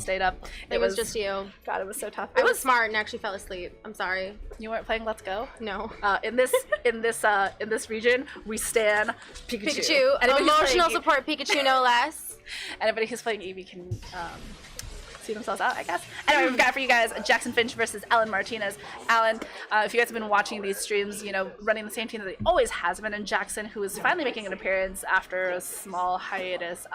stayed up. It was just you. God, it was so tough. I was smart and actually fell asleep. I'm sorry. You weren't playing Let's Go? No. In this region, we stan Pikachu. Emotional support Pikachu, no less. Anybody who's playing Eevee can see themselves out, I guess. Anyway, we've got for you guys Jackson Finch versus Allan Martinez. Allan, if you guys have been watching these streams, running the same team that he always has been, and Jackson, who is finally making an appearance after a small hiatus.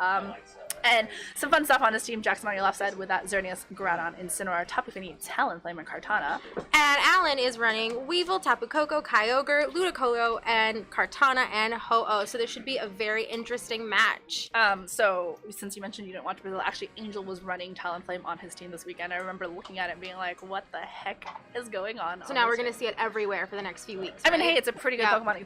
And some fun stuff on his team. Jackson on your left side with that Xerneas, Groudon, Incineroar, Tapu Fini, Talonflame, and Kartana. And Allan is running Weevil, Tapu Koko, Kyogre, Ludicolo, and Kartana and Ho-Oh. So this should be a very interesting match. So since you mentioned you didn't watch Brazil, actually Angel was running Talonflame on his team this weekend. I remember looking at it and being like, what the heck is going on? So now we're going to see it everywhere for the next few weeks, right? I mean, hey, it's a pretty good Pokemon.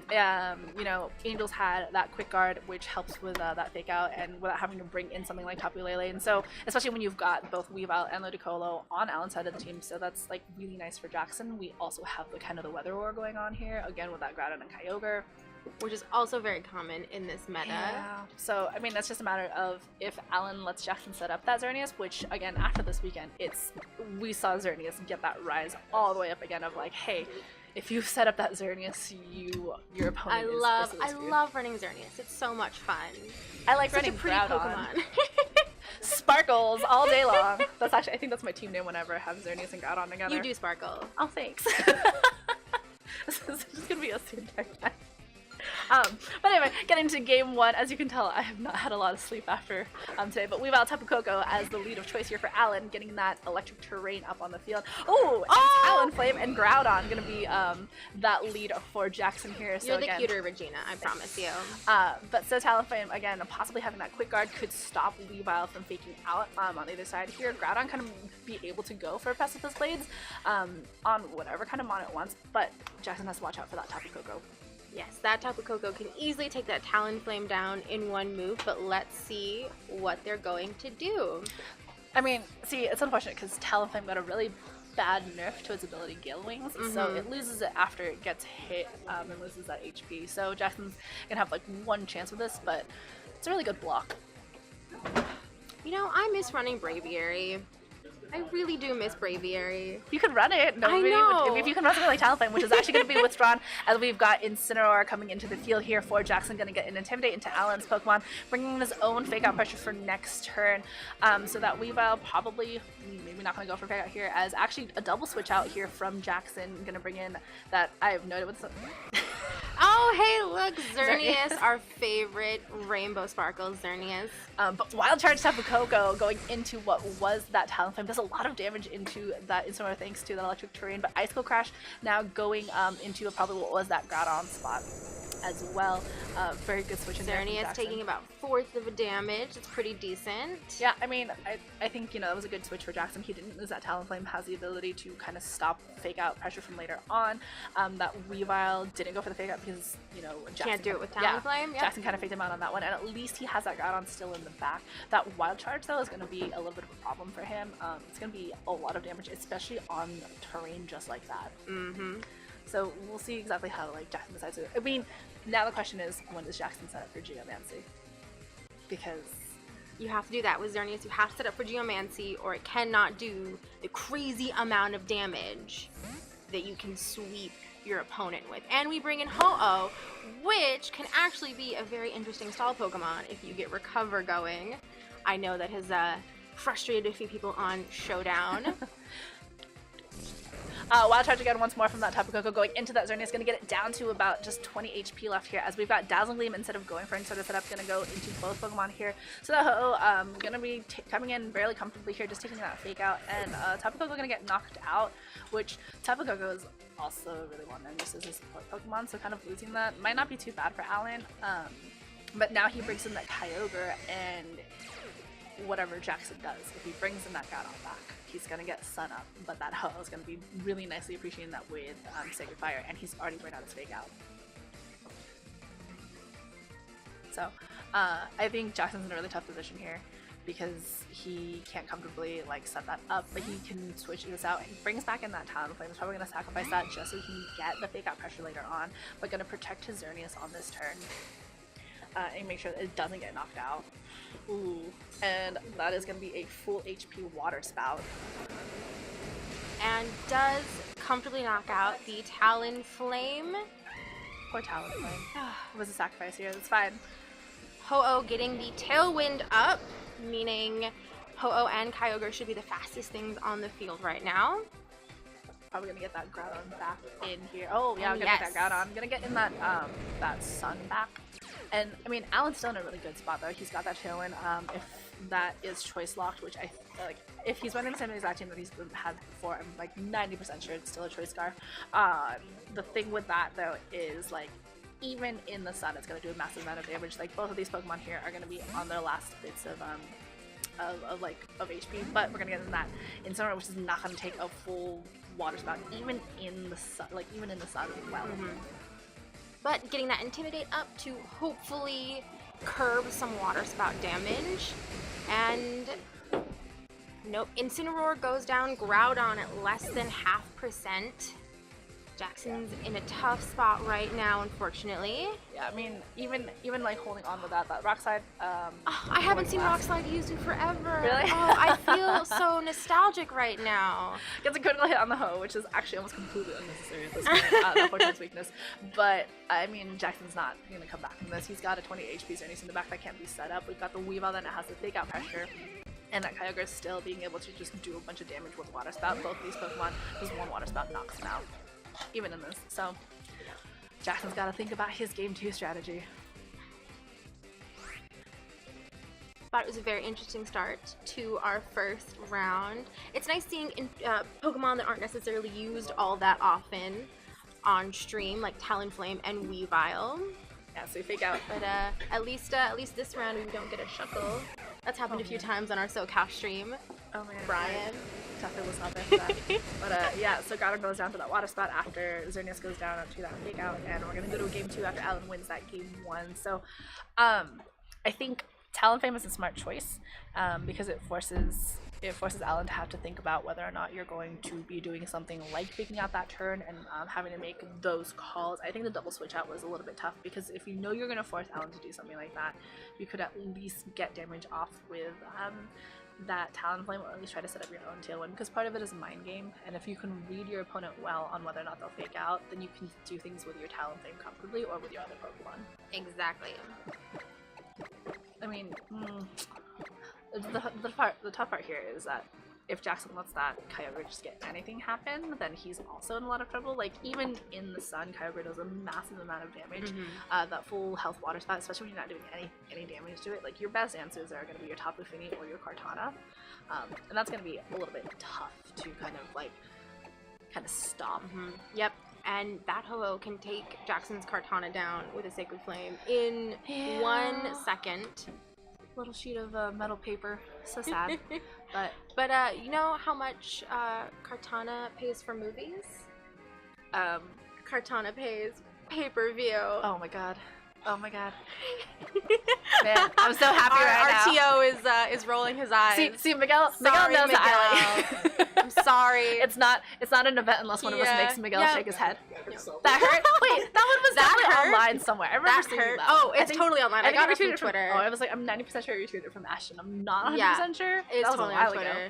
Angel's had that Quick Guard, which helps with that Fake Out, and without having to bring in something like Tapu Lele. And so, especially when you've got both Weavile and Ludicolo on Allan's side of the team, so that's like really nice for Jackson. We also have the kind of the Weather War going on here, again with that Groudon and Kyogre. Which is also very common in this meta. Yeah. So, I mean, that's just a matter of if Allan lets Jackson set up that Xerneas, which, again, after this weekend, we saw Xerneas get that rise all the way up again of like, hey, if you set up that Xerneas, your opponent I love running Xerneas. It's so much fun. I like running Groudon. Pokemon. Sparkles all day long. That's actually, I think that's my team name whenever I have Xerneas and Groudon together. You do sparkle. Oh, thanks. This is just gonna be us the entire time. But anyway, getting to game one, as you can tell, I have not had a lot of sleep after today, but Weavile Tapu Koko as the lead of choice here for Allan, getting that electric terrain up on the field. Oh! Talonflame and Groudon gonna be that lead for Jackson here. You're the cuter Regina, I promise you. But so Talonflame, again, possibly having that Quick Guard could stop Weavile from faking out on the other side here. Groudon kind of be able to go for Precipice Blades on whatever kind of mon it wants, but Jackson has to watch out for that Tapu Koko. Yes, that Tapu Koko can easily take that Talonflame down in one move, but let's see what they're going to do. I mean, see, it's unfortunate because Talonflame got a really bad nerf to its ability Gale Wings, so it loses it after it gets hit and loses that HP. So Jackson's gonna have like one chance with this, but it's a really good block. I miss running Braviary. I really do miss Braviary. You could run it. I know. If you can run something like Talonflame, which is actually going to be withdrawn, as we've got Incineroar coming into the field here for Jackson, going to get an Intimidate into Allan's Pokemon, bringing his own Fake Out pressure for next turn. So that Weavile probably, maybe not going to go for Fake Out here, as actually a double switch out here from Jackson, going to bring in that, I have no idea what's... Oh, hey, look, Xerneas, our favorite Rainbow Sparkle Xerneas. But Wild Charge Tapu Koko going into what was that Talonflame does a lot of damage into that Incineroar thanks to that electric terrain, but Icicle Crash now going into probably what was that Groudon spot as well. Very good switch in there. Xerneas taking about 1/4 of a damage. It's pretty decent. Yeah, I mean, I think, that was a good switch for Jackson. He didn't lose that Talonflame, has the ability to kind of stop Fake Out pressure from later on. That Weavile didn't go for the Fake Out because, Jackson can't do it with Talonflame. Yeah, Jackson kind of faked him out on that one, and at least he has that Groudon still in the back. That Wild Charge, though, is going to be a little bit of a problem for him. It's going to be a lot of damage, especially on terrain just like that. So we'll see exactly how Jackson decides to. I mean, now the question is, when does Jackson set up for Geomancy? Because you have to do that with Xerneas. You have to set up for Geomancy, or it cannot do the crazy amount of damage that you can sweep your opponent with. And we bring in Ho-Oh, which can actually be a very interesting stall Pokemon if you get Recover going. I know that has frustrated a few people on Showdown. Wild Charge again once more from that Tapu Koko going into that Xerneas, going to get it down to about just 20 HP left here, as we've got Dazzling Gleam instead of going for any sort of setup, going to go into both Pokemon here. So that Ho-Oh going to be coming in fairly comfortably here, just taking that Fake Out, and Tapu Koko going to get knocked out, which Tapu Koko is also really well known just as a support Pokemon, so kind of losing that might not be too bad for Allan. But now he brings in that Kyogre, and whatever Jackson does, if he brings in that Groudon back, he's going to get Sun Up, but that Ho-Oh is going to be really nicely appreciating that with Sacred Fire, and he's already burned out his Fake Out. So I think Jackson's in a really tough position here because he can't comfortably set that up, but he can switch this out. He brings back in that Talonflame. He's probably going to sacrifice that just so he can get the Fake Out pressure later on, but going to protect his Xerneas on this turn. and make sure that it doesn't get knocked out. Ooh, and that is going to be a full HP water spout. And does comfortably knock out the Talon Flame. Poor Talon Flame. It was a sacrifice here. That's fine. Ho-Oh getting the Tailwind up, meaning Ho-Oh and Kyogre should be the fastest things on the field right now. Probably gonna get that Groudon back in here. Oh yeah, I'm gonna get that Groudon. I'm gonna get in that that Sun back. And I mean, Allan's still in a really good spot though. He's got that Tailwind. If that is choice locked, which I like, if he's running the same exact team that he's had before, I'm like 90% sure it's still a choice scar. The thing with that though is like, even in the sun, it's gonna do a massive amount of damage. Like both of these Pokemon here are gonna be on their last bits of HP, but we're gonna get in that Incineroar, which is not gonna take a full water spout, even in the sun, as well. But getting that Intimidate up to hopefully curb some water spout damage. And nope, Incineroar goes down, Groudon at less than 0.5%. Jackson's in a tough spot right now, unfortunately. Yeah, I mean, even like holding on with that Rock Slide. I haven't seen Rock Slide used in forever. Really? Oh, I feel so nostalgic right now. Gets a critical hit on the Ho, which is actually almost completely unnecessary at this point. The Fortune's weakness. But I mean, Jackson's not gonna come back from this. He's got a 20 HP Xerneas in the back that can't be set up. We've got the Weavile that has the fake out pressure. And that Kyogre is still being able to just do a bunch of damage with Water Spout. Both of these Pokemon, just one Water Spout knocks them out. Even in this, so Jackson's got to think about his game 2 strategy. Thought it was a very interesting start to our first round. It's nice seeing Pokemon that aren't necessarily used all that often on stream, like Talonflame and Weavile. Yeah, so we fake out. But at least this round we don't get a shuckle. That's happened a few times on our SoCal stream. Oh my god, Brian. Tough was not there for that. But yeah, so Groudon goes down to that water spot after Xerneas goes down to that fake out, and we're gonna go to a game 2 after Allan wins that game 1. So I think Talonflame is a smart choice because it forces Allan to have to think about whether or not you're going to be doing something like faking out that turn and having to make those calls. I think the double switch out was a little bit tough because if you know you're going to force Allan to do something like that, you could at least get damage off with that Talonflame, or at least try to set up your own Tailwind, because part of it is a mind game, and if you can read your opponent well on whether or not they'll fake out, then you can do things with your Talonflame comfortably or with your other Pokemon. Exactly. I mean, the tough part here is that if Jackson lets that Kyogre just get anything happen, then he's also in a lot of trouble. Like, even in the sun, Kyogre does a massive amount of damage. That full health water spot, especially when you're not doing any damage to it. Like, your best answers are going to be your Tapu Fini or your Kartana. And that's going to be a little bit tough to kind of stop. Yep. And that Ho-Oh can take Jackson's Kartana down with a Sacred Flame in 1 second. Little sheet of metal paper. So sad. But you know how much Kartana pays for movies? Kartana pays pay-per-view. Oh my god. Oh my god. Man, I'm so happy right now. Our TO is rolling his eyes. See Miguel Sorry, knows Miguel. that I'm sorry. It's not an event unless one of us makes Miguel shake his head. Yep. That hurt? Wait, that one was definitely online somewhere. I remember seeing that. Oh, it's totally online. I got it from Twitter. I was like, I'm 90% sure you tweeted it from Ashton. I'm not 100% sure. It's totally on Twitter.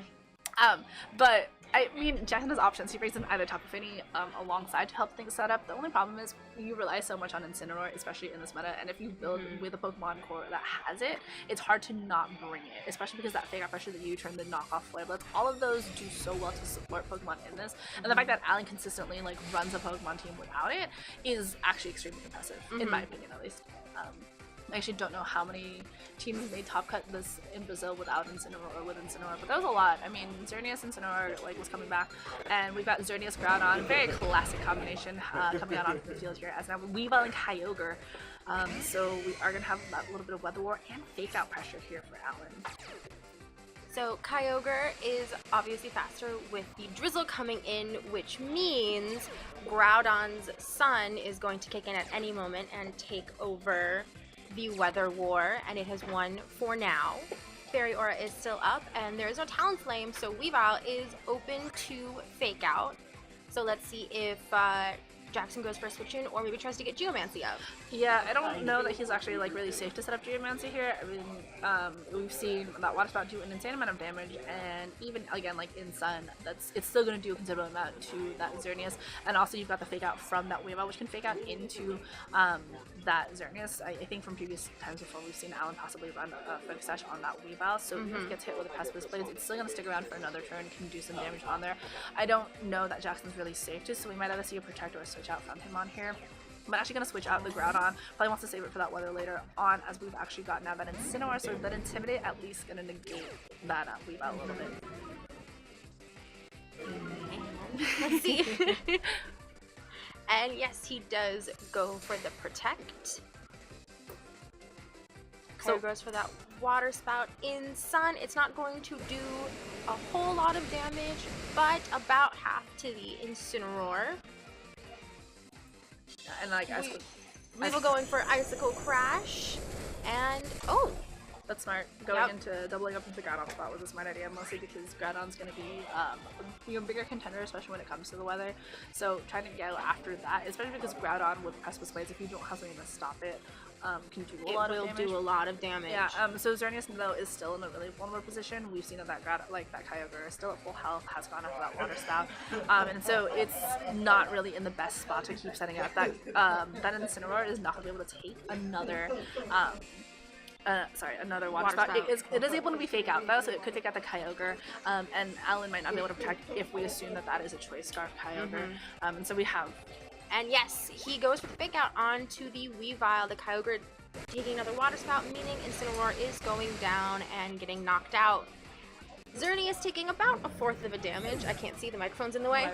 But I mean, Jackson has options. He brings in either Tapu Fini alongside to help things set up. The only problem is you rely so much on Incineroar, especially in this meta, and if you build with a Pokemon core that has it, it's hard to not bring it, especially because that fake out pressure that you turn the knockoff Flare Blitz, all of those do so well to support Pokemon in this, and the fact that Allan consistently like runs a Pokemon team without it is actually extremely impressive, in my opinion at least. I actually don't know how many teams made top cut this in Brazil without Incineroar or with Incineroar, but that was a lot. I mean, Xerneas Incineroar was coming back, and we've got Xerneas Groudon, very classic combination coming out onto the field here. As now Weavile and Kyogre, so we are gonna have that little bit of weather war and fake out pressure here for Allan. So Kyogre is obviously faster with the drizzle coming in, which means Groudon's Sun is going to kick in at any moment and take over the weather war, and it has won for now. Fairy Aura is still up, and there is no Talonflame, so Weavile is open to fake out. So let's see if Jackson goes for a switch in, or maybe tries to get Geomancy up. Yeah, I don't know that he's actually like really safe to set up Geomancy here. I mean, we've seen that Water Spout do an insane amount of damage, and even again like in Sun, it's still going to do a considerable amount to that Xerneas. And also you've got the fake out from that Weavile, which can fake out into that Xerneas. I think from previous times before we've seen Allan possibly run a Focus Sash on that Weavile, so even if it gets hit with a Precipice Blades, it's still going to stick around for another turn, can do some damage on there. I don't know that Jackson's really safe to, so we might either see a Protect or a switch out from him on here. I'm actually going to switch out the Groudon. Probably wants to save it for that weather later on, as we've actually got now that Incineroar, so that Intimidate at least going to negate that Weavile a little bit. Let's see. And yes, he does go for the Protect. So goes for that Water Spout in Sun. It's not going to do a whole lot of damage, but about half to the Incineroar. And like Weavile going for Icicle Crash, and oh, that's smart. Going into doubling up into the Groudon spot was a smart idea, mostly because Groudon's going to be a bigger contender, especially when it comes to the weather. So trying to go after that, especially because Groudon with Precipice Blades, if you don't have something to stop it, can do a lot of damage. It will do a lot of damage. Yeah. So Xerneas though is still in a really vulnerable position. We've seen that that Kyogre is still at full health, has gone after that Water Spout, and so it's not really in the best spot to keep setting up. That Incineroar is not going to be able to take another. Another water spout. It is able to be fake out though, so it could fake out the Kyogre, and Allan might not be able to protect if we assume that is a Choice Scarf Kyogre, and so we have. And yes, he goes for the fake out onto the Weavile. The Kyogre taking another Water Spout, meaning Incineroar is going down and getting knocked out. Xerneas taking about a fourth of a damage. I can't see, the microphone's in the way.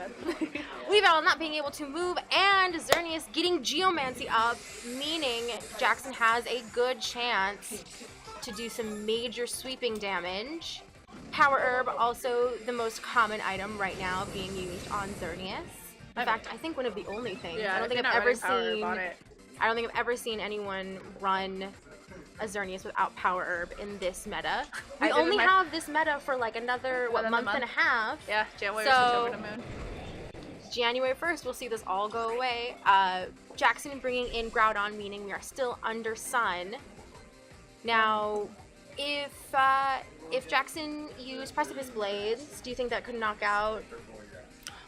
Weavile not being able to move, and Xerneas getting Geomancy up, meaning Jackson has a good chance to do some major sweeping damage. Power Herb, also the most common item right now being used on Xerneas. In fact, I think one of the only things. Yeah, I don't think I've ever seen anyone run a Xerneas without Power Herb in this meta. We only have this meta for like another month and a half. Yeah, January 1st over to Moon. January 1st, we'll see this all go away. Jackson bringing in Groudon, meaning we are still under Sun. Now, if Jackson used Precipice Blades, do you think that could knock out?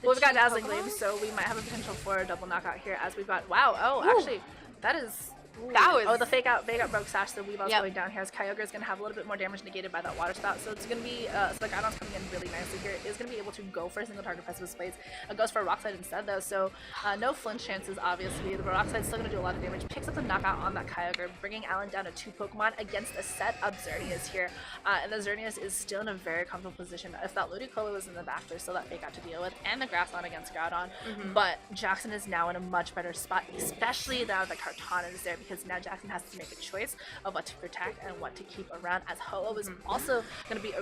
Well, we've got Dazzling Gleam, so we might have a potential for a double knockout here, as we've got. Wow! Oh, actually, that is. Oh, the fake out broke Sash, so Weavile's going down here as Kyogre is going to have a little bit more damage negated by that Water Spout, so it's going to be, so the Groudon's coming in really nicely here. It is going to be able to go for a single target Precipice Blades. It goes for a Rock Slide instead though, so no flinch chances obviously. The Rock Slide's still going to do a lot of damage. Picks up the knockout on that Kyogre, bringing Allan down to 2 Pokemon against a set of Xerneas here, and the Xerneas is still in a very comfortable position. If that Ludicolo was in the back, there's still that fake out to deal with, and the Grassland against Groudon, but Jackson is now in a much better spot, especially now that Kartana is there, because now Jackson has to make a choice of what to protect and what to keep around, as Ho-Oh is also going to be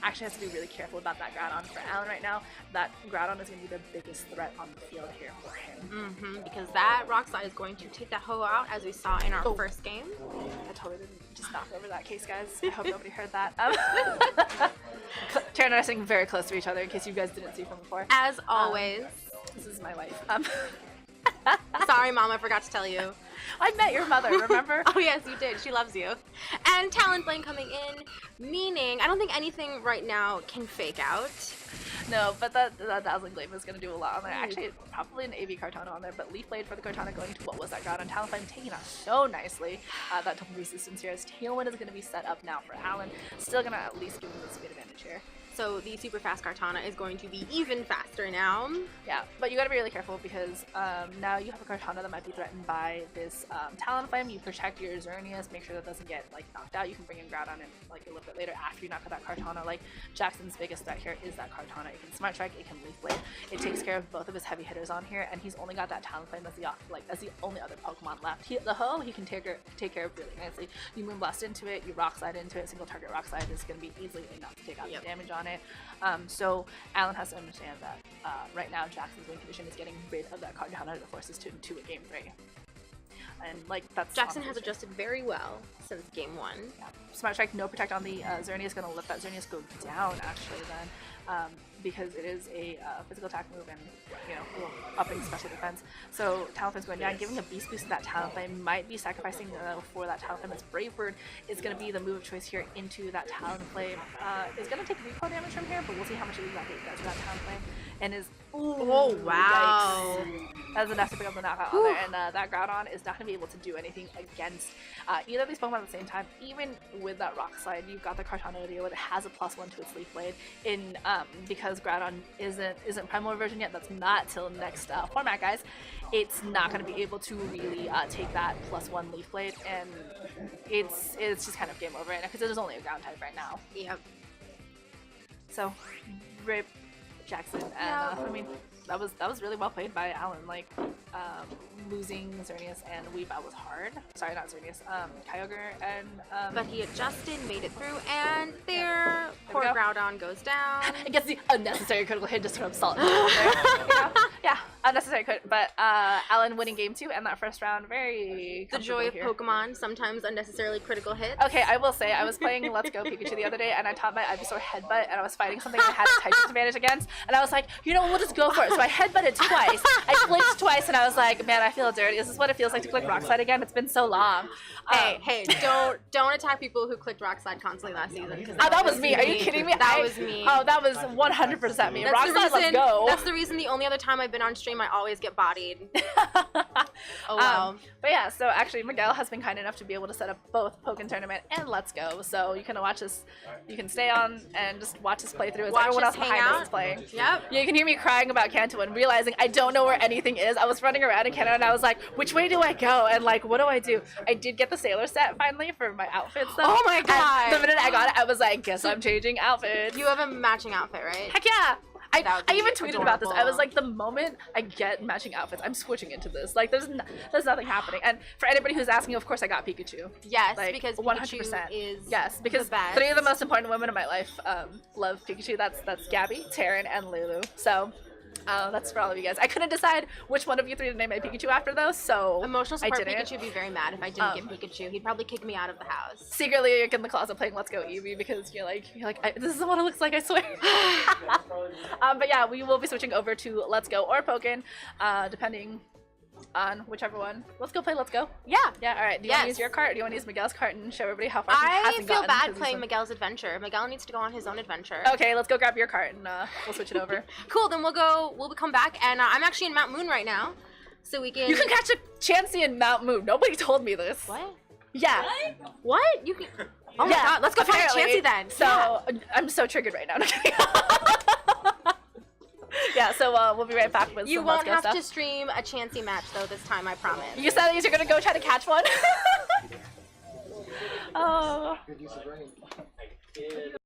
actually has to be really careful about that Groudon for Allan right now. That Groudon is going to be the biggest threat on the field here for him, because that Rock Slide is going to take that Ho-Oh out, as we saw in our first game. I totally didn't just knock over that case, guys. I hope nobody heard that. Tara and I are sitting very close to each other in case you guys didn't see from before. As always. This is my wife. Sorry, Mom, I forgot to tell you. I met your mother, remember? Oh, yes, you did. She loves you. And Talonflame coming in, meaning I don't think anything right now can fake out. No, but that Dazzling Gleam is going to do a lot on there. Actually, probably an AV Kartana on there, but Leaf Blade for the Kartana going to what was that Groudon. Talonflame taking out so nicely that double resistance here, as Tailwind is going to be set up now for Allan. Still going to at least give him the speed advantage here. So the super fast Kartana is going to be even faster now. Yeah, but you gotta be really careful because now you have a Kartana that might be threatened by this Talonflame. You protect your Xerneas, make sure that doesn't get like knocked out. You can bring in Groudon in like a little bit later after you knock out that Kartana. Like Jackson's biggest threat here is that Kartana. It can Smart Strike, it can Leaf Blade. It takes care of both of his heavy hitters on here, and he's only got that Talonflame as the only other Pokemon left. The Ho he can take care of really nicely. You Moonblast into it, you Rock Slide into it. Single target Rock Slide is gonna be easily enough to take out the damage on it. So Allan has to understand that right now Jackson's win condition is getting rid of that Kartana that forces to a game 3. and like that's Jackson has adjusted very well since game 1. Yeah. Smart Strike, no protect on the Xerneas, going to let that Xerneas go down actually then, because it is a physical attack move and, you know, a little upping special defense. So Talonflame's going down, giving a beast boost to that Talonflame, might be sacrificing for that Talonflame. As Brave Bird is going to be the move of choice here into that Talonflame. Is going to take recoil damage from here, but we'll see how much exactly it does to that Talonflame. And is, oh wow, yikes. That's enough to pick up the knockout on there, and that Groudon is not going to be able to do anything against either of these Pokemon at the same time. Even with that Rock Slide, you've got the Kartana deal, it has a +1 to its Leaf Blade. In because Groudon isn't Primal version yet, that's not till next format, guys. It's not going to be able to really take that +1 Leaf Blade, and it's just kind of game over right now because it is only a Ground type right now. Yep. So, rip Jackson, and I mean that was really well played by Allan. Like losing Xerneas and Weavile was hard. Sorry, not Xerneas. Kyogre and but he adjusted, made it through, and there poor Groudon goes down. It gets the unnecessary critical hit just from salt. There, you know? Yeah, unnecessary crit. But Allan winning game 2 and that first round very the joy of here. Pokemon, sometimes unnecessarily critical hits. Okay, I will say I was playing Let's Go Pikachu the other day, and I taught my Ivysaur headbutt, and I was fighting something I had a type disadvantage against, and I was like, you know, we'll just go for it. So I headbutted twice. I flinched twice, and I was like, man, I feel dirty. This is what it feels like to click Rock Slide again. It's been so long. Hey, don't attack people who clicked Rock Slide constantly last season. Oh, that was me. Are you kidding me? That was me. Oh, that was 100% me. That's Rock Slide, let's go. That's the reason the only other time I've been on stream, I always get bodied. Oh wow. But yeah, so actually Miguel has been kind enough to be able to set up both Pokken Tournament and Let's Go. So you can watch this, you can stay on and just watch us play through as everyone else behind us is playing. Yep. Yeah, you can hear me crying about Kanto and realizing I don't know where anything is. I was running around in Canada and I was like, which way do I go? And like, what do I do? I did get the Sailor set finally for my outfits though. Oh my god. And the minute I got it, I was like, guess I'm changing outfits. You have a matching outfit, right? Heck yeah. I even tweeted adorable. about this. I was like, the moment I get matching outfits, I'm switching into this. Like, there's nothing happening. And for anybody who's asking, of course, I got Pikachu. Yes, like, because 100%. Pikachu is yes, because the best. 3 of the most important women in my life love Pikachu. That's Gabby, Taryn, and Lulu. So. That's for all of you guys. I couldn't decide which one of you 3 to name my Pikachu after though, so emotional support I didn't. Pikachu would be very mad if I didn't get Pikachu. He'd probably kick me out of the house. Secretly, you're in the closet playing Let's Go Eevee because you're like, this is what it looks like, I swear. But yeah, we will be switching over to Let's Go or Pokken, depending on whichever one. Let's go play Let's Go. Yeah. Yeah, alright. Do you want to use your cart or do you want to use Miguel's cart and show everybody how far he I hasn't feel gotten? bad playing Miguel's adventure. Miguel needs to go on his own adventure. Okay, let's go grab your cart and we'll switch it over. Cool, then we'll come back and I'm actually in Mount Moon right now. So we can... You can catch a Chansey in Mount Moon. Nobody told me this. What? Yeah. What? You can... Oh my god, let's go find Chansey then. So, I'm so triggered right now. Yeah, so we'll be right back with you some won't Let's Go have stuff. to stream a Chansey match though this time, I promise. You said that you're gonna go try to catch one. Oh.